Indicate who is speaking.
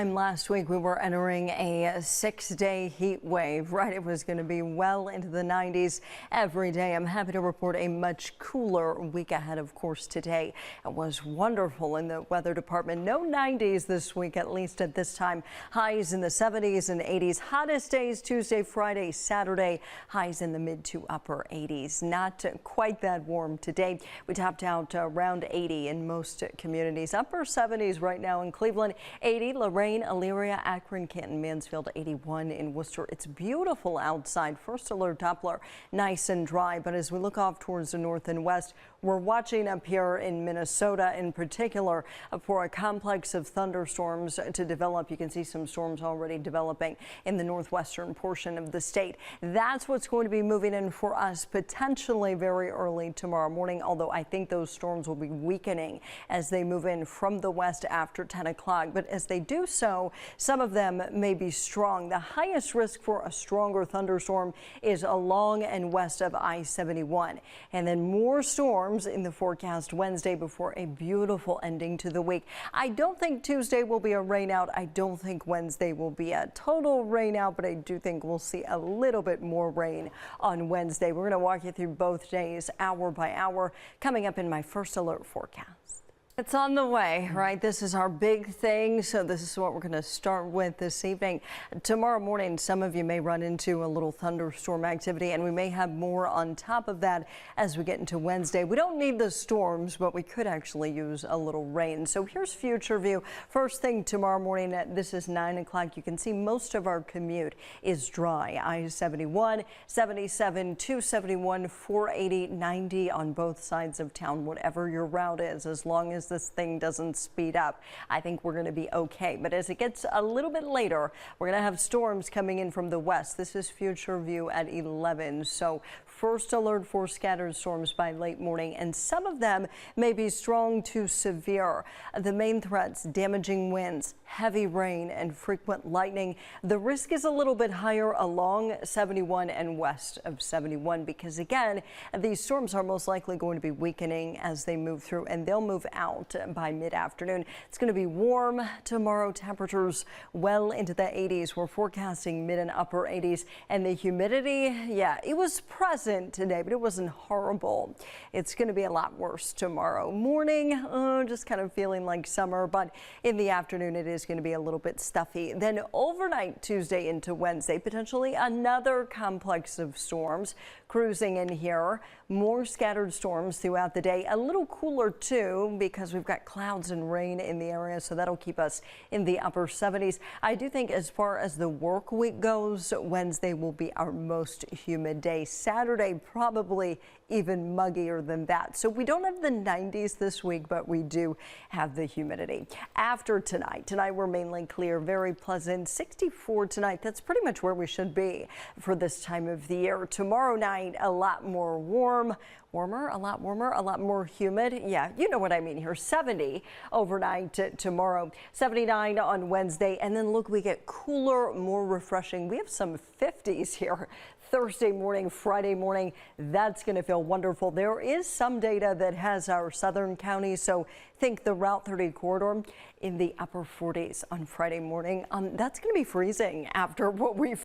Speaker 1: Last week we were entering a 6-day heat wave, right? It was going to be well into the 90s every day. I'm happy to report a much cooler week ahead, of course, today. It was wonderful in the weather department. No 90s this week, at least at this time. Highs in the 70s and 80s. Hottest days Tuesday, Friday, Saturday. Highs in the mid to upper 80s. Not quite that warm today. We topped out around 80 in most communities. Upper 70s right now in Cleveland. 80, Lorraine, Elyria, Akron, Canton, Mansfield, 81 in Worcester. It's beautiful outside. First alert Doppler, nice and dry. But as we look off towards the north and west, we're watching up here in Minnesota in particular for a complex of thunderstorms to develop. You can see some storms already developing in the northwestern portion of the state. That's what's going to be moving in for us potentially very early tomorrow morning, although I think those storms will be weakening as they move in from the west after 10 o'clock. But as they do so, some of them may be strong. The highest risk for a stronger thunderstorm is along and west of I-71. And then more storms in the forecast Wednesday before a beautiful ending to the week. I don't think Tuesday will be a rain out. I don't think Wednesday will be a total rain out, but I do think we'll see a little bit more rain on Wednesday. We're going to walk you through both days hour by hour coming up in my first alert forecast. It's on the way, right? This is our big thing. So this is what we're going to start with this evening. Tomorrow morning, some of you may run into a little thunderstorm activity, and we may have more on top of that as we get into Wednesday. We don't need the storms, but we could actually use a little rain. So here's future view. First thing tomorrow morning, this is 9 o'clock. You can see most of our commute is dry. I-71, 77, 271, 480, 90 on both sides of town, whatever your route is, as long as this thing doesn't speed up, I think we're going to be okay. But as it gets a little bit later, we're going to have storms coming in from the west. This is future view at 11. So first alert for scattered storms by late morning, and some of them may be strong to severe. The main threats: damaging winds, heavy rain, and frequent lightning. The risk is a little bit higher along 71 and west of 71 because, again, these storms are most likely going to be weakening as they move through, and they'll move out by mid-afternoon. It's going to be warm tomorrow. Temperatures well into the 80s. We're forecasting mid and upper 80s, and the humidity, yeah, it was present today, but it wasn't horrible. It's going to be a lot worse tomorrow morning. Just kind of feeling like summer, but in the afternoon it is going to be a little bit stuffy. Then overnight Tuesday into Wednesday, potentially another complex of storms cruising in here. More scattered storms throughout the day. A little cooler too because we've got clouds and rain in the area, so that'll keep us in the upper 70s. I do think as far as the work week goes, Wednesday will be our most humid day. Saturday probably even muggier than that. So we don't have the 90s this week, but we do have the humidity. After tonight we're mainly clear, very pleasant. 64 tonight. That's pretty much where we should be for this time of the year. Tomorrow night, a lot more warmer, a lot warmer, a lot more humid. Yeah, you know what I mean here. 70 overnight tomorrow, 79 on Wednesday. And then look, we get cooler, more refreshing. We have some 50s here. Thursday morning, Friday morning, that's going to feel wonderful. There is some data that has our southern counties, so think the Route 30 corridor in the upper 40s on Friday morning. That's going to be freezing after what we've